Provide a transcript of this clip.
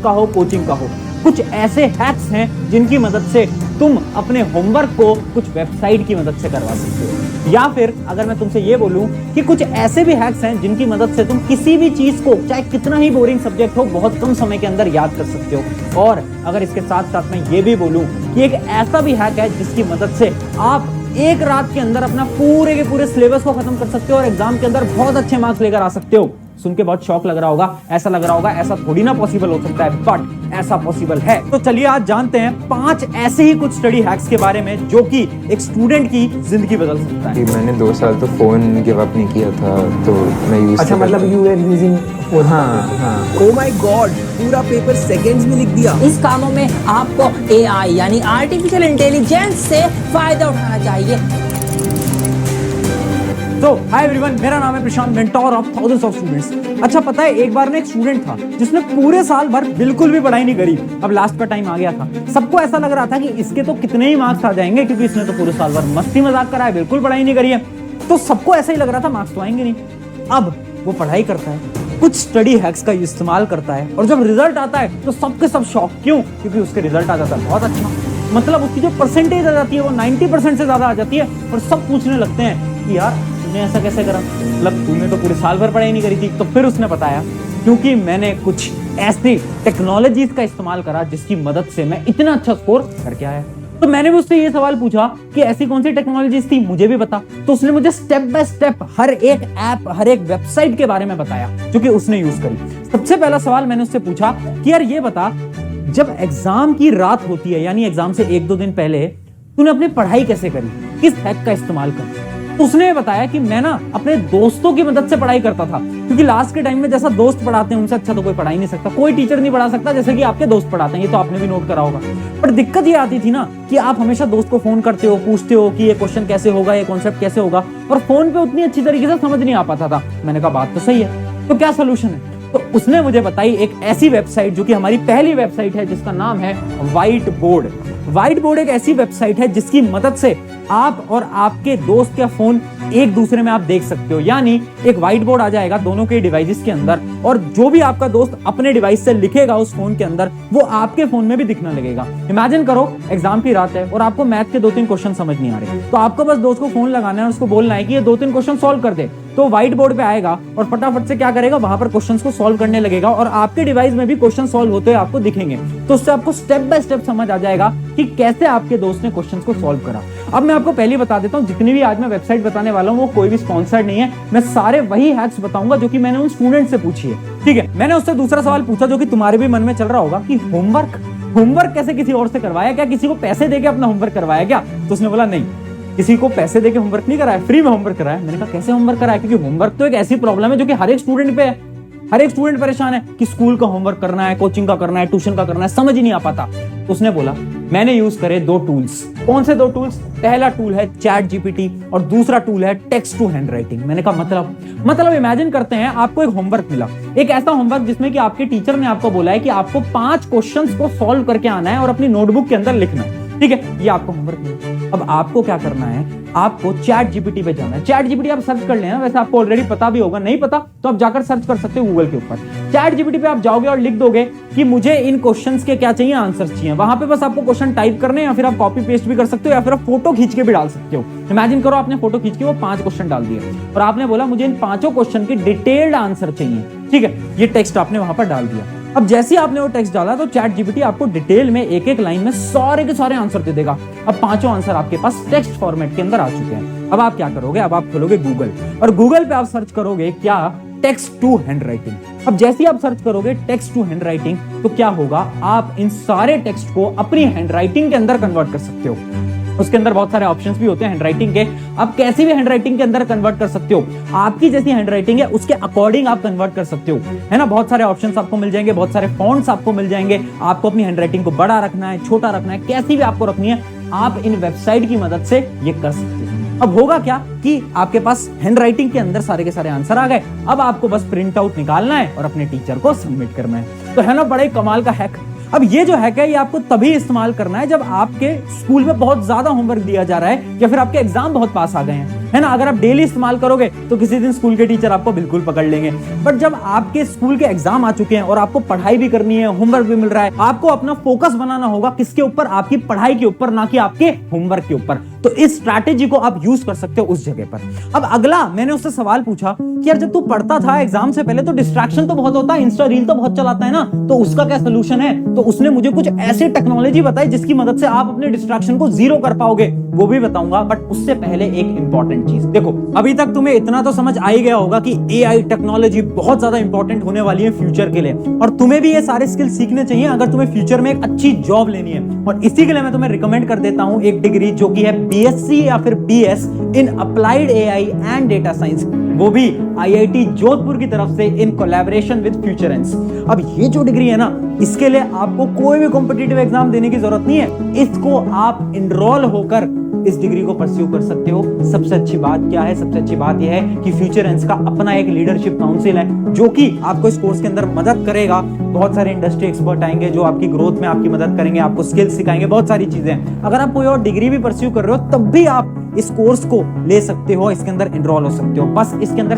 का हो, कोचिंग का हो, कुछ ऐसे हैक्स हैं जिनकी मदद से तुम अपने होमवर्क को कुछ वेबसाइट की मदद से करवा सकते हो। या फिर अगर मैं तुमसे ये बोलूं कि कुछ ऐसे भी हैक्स हैं जिनकी मदद से तुम किसी भी चीज को, चाहे कितना ही बोरिंग सब्जेक्ट हो, बहुत कम समय के अंदर याद कर सकते हो। और अगर इसके साथ साथ मैं ये भी बोलूं कि एक ऐसा भी हैक है जिसकी मदद से आप एक रात के अंदर अपना पूरे के पूरे सिलेबस को खत्म कर सकते हो और एग्जाम के अंदर बहुत अच्छे मार्क्स लेकर आ सकते हो। सुन के बहुत शौक लग रहा होगा, ऐसा लग रहा होगा ऐसा थोड़ी ना पॉसिबल हो सकता है, बट ऐसा पॉसिबल है। तो चलिए आज जानते हैं 5 ऐसे ही कुछ स्टडी हैक्स के बारे में जो कि एक स्टूडेंट की जिंदगी बदल सकता है। मैंने 2 साल तो फोन गिव अप नहीं किया था, तो मैं यूज अच्छा मतलब यू आर यूजिंग फोन। हाँ। ओ माय गॉड, पूरा पेपर सेकंड्स में लिख दिया। इस कामों में आपको एआई यानी आर्टिफिशियल इंटेलिजेंस से फायदा उठाना चाहिए। तो हाय एवरीवन, मेरा नाम है Prashant, mentor of thousands of students. अच्छा पता है, एक बार ना एक स्टूडेंट था जिसने पूरे साल भर बिल्कुल भी पढ़ाई नहीं करी। अब लास्ट का टाइम आ गया था, सबको ऐसा लग रहा था कि इसके तो कितने ही मार्क्स आ जाएंगे क्योंकि इसने तो पूरे साल भर मस्ती मजाक करा है, बिल्कुल पढ़ाई नहीं करी है। तो सबको ऐसा ही लग रहा था मार्क्स तो आएंगे नहीं। अब वो पढ़ाई करता है, कुछ स्टडी हैक्स का इस्तेमाल करता है और जब रिजल्ट आता है तो सबके सब शॉक। क्यों? क्योंकि उसके रिजल्ट आ जाता है बहुत अच्छा, मतलब उसकी जो परसेंटेज आ जाती है वो 90% से ज्यादा आ जाती है। और सब पूछने लगते हैं कि यार तूने ऐसा कैसे करा, मतलब तूने तो पूरे साल भर पढ़ाई नहीं करी थी। तो फिर उसने बताया क्योंकि मैंने कुछ ऐसी टेक्नोलॉजीज का इस्तेमाल करा जिसकी मदद से मैं इतना अच्छा स्कोर करके आया। तो मैंने भी उससे ये सवाल पूछा कि ऐसी कौन सी टेक्नोलॉजीज थी, मुझे भी बता। तो उसने मुझे स्टेप बाय स्टेप हर एक ऐप, हर एक वेबसाइट के बारे में बताया जो कि उसने यूज करी। सबसे पहला सवाल मैंने उससे पूछा कि यार ये बता, जब एग्जाम की रात होती है यानी एग्जाम से 1-2 दिन पहले तूने अपनी पढ़ाई कैसे करी, किस हैक का इस्तेमाल कर। तो उसने बताया कि मैं ना अपने दोस्तों की मदद से पढ़ाई करता था, क्योंकि लास्ट के टाइम में जैसा दोस्त पढ़ाते हैं उनसे अच्छा तो कोई पढ़ा ही नहीं सकता, कोई टीचर नहीं पढ़ा सकता जैसे कि आपके दोस्त पढ़ाते हैं। ये तो आपने भी नोट करा होगा। पर दिक्कत ये आती थी ना कि आप हमेशा दोस्त को फोन करते हो, पूछते हो कि ये क्वेश्चन कैसे होगा, ये कॉन्सेप्ट कैसे होगा, और फोन पे उतनी अच्छी तरीके से समझ नहीं आ पाता था। मैंने कहा बात तो सही है, तो क्या सोल्यूशन है? तो उसने मुझे बताई एक ऐसी वेबसाइट जो कि हमारी पहली वेबसाइट है जिसका नाम है व्हाइट बोर्ड। व्हाइट बोर्ड एक ऐसी वेबसाइट है जिसकी मदद से आप और आपके दोस्त का फोन एक दूसरे में आप देख सकते हो। यानी एक व्हाइट बोर्ड आ जाएगा दोनों के डिवाइसेस के अंदर, और जो भी आपका दोस्त अपने डिवाइस से लिखेगा उस फोन के अंदर वो आपके फोन में भी दिखने लगेगा। इमेजिन करो एग्जाम की रात है और आपको मैथ के 2-3 क्वेश्चन समझ नहीं आ रहे, तो आपको बस दोस्त को फोन लगाना है और उसको बोलना है कि ये 2-3 क्वेश्चन सॉल्व कर दे। तो व्हाइट बोर्ड पे आएगा और फटाफट से क्या करेगा, वहां पर क्वेश्चंस को सॉल्व करने लगेगा और आपके डिवाइस में भी क्वेश्चन सॉल्व होते हुए आपको दिखेंगे। तो उससे आपको स्टेप बाय स्टेप समझ आ जाएगा कि कैसे आपके दोस्त ने क्वेश्चंस को सॉल्व करा। अब मैं आपको पहले बता देता हूं, जितनी भी आज मैं वेबसाइट बताने वाला हूं वो कोई भी स्पॉन्सर्ड नहीं है। मैं सारे वही हैक्स बताऊंगा जो कि मैंने उन स्टूडेंट से पूछी है। ठीक है, मैंने उससे दूसरा सवाल पूछा जो कि तुम्हारे भी मन में चल रहा होगा कि होमवर्क कैसे किसी और से करवाया, क्या किसी को पैसे देके अपना होमवर्क करवाया क्या? तो उसने बोला नहीं, किसी को पैसे देके होमवर्क नहीं कराया, फ्री में होमवर्क कराया। मैंने कहा कैसे होमवर्क कराया? क्योंकि होमवर्क तो एक ऐसी प्रॉब्लम है जो कि हर एक स्टूडेंट पे है। हर एक स्टूडेंट परेशान है कि स्कूल का होमवर्क करना है, कोचिंग का करना है, ट्यूशन का करना है, समझ ही नहीं आ पाता। तो उसने बोला मैंने यूज करे 2 टूल्स। कौन से 2 टूल्स? पहला टूल है चैट जीपीटी और दूसरा टूल है टेक्स्ट टू हैंड राइटिंग। मैंने कहा मतलब इमेजिन करते हैं आपको एक होमवर्क मिला, एक ऐसा होमवर्क जिसमें कि आपके टीचर ने आपको बोला है कि आपको 5 क्वेश्चंस को सॉल्व करके आना है और अपनी नोटबुक के अंदर लिखना है। ठीक है, ये आपको होमवर्क मिला। अब आपको क्या करना है, आपको चैट जीपीटी पे जाना है। चैट जीपीटी आप सर्च कर लेना, वैसे आपको ऑलरेडी पता भी होगा, नहीं पता तो आप जाकर सर्च कर सकते हो गूगल के ऊपर। चैट जीपीटी पे आप जाओगे और लिख दोगे कि मुझे इन क्वेश्चंस के क्या चाहिए, आंसर चाहिए। वहां पे बस आपको क्वेश्चन टाइप करने, या फिर आप कॉपी पेस्ट भी कर सकते हो, या फिर आप फोटो खींच के भी डाल सकते हो। इमेजिन करो आपने फोटो खींच के वो 5 क्वेश्चन डाल दिए और आपने बोला मुझे इन 5 क्वेश्चन की डिटेल्ड आंसर चाहिए। ठीक है, ये टेक्स्ट आपने वहां पर डाल दिया। अब जैसे ही आपने वो टेक्स्ट डाला तो चैट जीपीटी आपको डिटेल में एक लाइन में सारे के सारे आंसर दे देगा। अब 5 आंसर आपके पास टेक्स्ट फॉर्मेट के अंदर आ चुके हैं। अब आप क्या करोगे, अब आप खोलोगे गूगल और गूगल पे आप सर्च करोगे क्या, टेक्स्ट टू हैंड राइटिंग। अब जैसे ही आप सर्च करोगे टेक्स्ट टू हैंड राइटिंग तो क्या होगा, आप इन सारे टेक्स्ट को अपनी हैंड राइटिंग के अंदर कन्वर्ट कर सकते हो। उसके अंदर बहुत सारे ऑप्शंस भी होते हैं हैंडराइटिंग के, आप कैसी भी हैंडराइटिंग के अंदर कन्वर्ट कर सकते हो। आपकी जैसी हैंडराइटिंग है उसके अकॉर्डिंग आप कन्वर्ट कर सकते हो, है ना। बहुत सारे ऑप्शंस आपको मिल जाएंगे, बहुत सारे फॉन्ट्स आपको मिल जाएंगे। आपको अपनी हैंडराइटिंग को बड़ा रखना है, छोटा रखना है, कैसी भी आपको रखनी है, आप इन वेबसाइट की मदद से ये कर सकते हो। अब होगा क्या कि आपके पास हैंडराइटिंग के अंदर सारे के सारे आंसर आ गए। अब आपको बस प्रिंट आउट निकालना है और अपने टीचर को सबमिट करना है। तो है ना बड़े कमाल का हैक। अब ये जो हैक है ये आपको तभी इस्तेमाल करना है जब आपके स्कूल में बहुत ज्यादा होमवर्क दिया जा रहा है या फिर आपके एग्जाम बहुत पास आ गए हैं। है ना। अगर आप डेली इस्तेमाल करोगे तो किसी दिन स्कूल के टीचर आपको बिल्कुल पकड़ लेंगे। बट जब आपके स्कूल के एग्जाम आ चुके हैं और आपको पढ़ाई भी करनी है, होमवर्क भी मिल रहा है, आपको अपना फोकस बनाना होगा किसके ऊपर, आपकी पढ़ाई के ऊपर, ना कि आपके होमवर्क के ऊपर। तो इस स्ट्रैटेजी को आप यूज कर सकते हो उस जगह पर। अब अगला मैंने उससे सवाल पूछा कि यार जब तू पढ़ता था एग्जाम से पहले तो डिस्ट्रैक्शन तो बहुत होता है, इंस्टा रील तो बहुत चलाता है ना, तो उसका क्या सोल्यूशन है। तो उसने मुझे कुछ ऐसी टेक्नोलॉजी बताई जिसकी मदद से आप अपने डिस्ट्रैक्शन को जीरो कर पाओगे, वो भी बताऊंगा। बट उससे पहले एक इंपॉर्टेंट चीज देखो, अभी तक तुम्हें इतना तो समझ आ ही गया होगा कि एआई टेक्नोलॉजी बहुत ज्यादा इंपॉर्टेंट होने वाली है फ्यूचर के लिए, और तुम्हें भी ये सारे स्किल सीखने चाहिए अगर तुम्हें फ्यूचर में एक अच्छी जॉब लेनी है। और इसी के लिए मैं तुम्हें रिकमेंड कर देता हूं एक डिग्री जो कि है बीएससी या फिर BS in applied AI and data science, वो भी आईआईटी जोधपुर की तरफ से इन कोलैबोरेशन विद फ्यूचरेंस। अब ये जो डिग्री है ना, इसके लिए आपको कोई भी कॉम्पिटिटिव एग्जाम देने की जरूरत नहीं है। इसको आप इनरोल होकर इस डिग्री को परस्यू कर सकते हो। सबसे अच्छी बात क्या है, सबसे अच्छी बात यह है कि फ्यूचरेंस का अपना एक लीडरशिप काउंसिल है जो कि आपको इस कोर्स के अंदर मदद करेगा। बहुत सारे इंडस्ट्री एक्सपर्ट आएंगे जो आपकी ग्रोथ में आपकी मदद करेंगे, आपको स्किल्स सिखाएंगे, बहुत सारी चीजें। अगर आप कोई और डिग्री भी परस्यू कर रहे हो तब भी आप इस कोर्स को ले सकते हो, इसके अंदर इनरोल हो सकते हो। बस इसके अंदर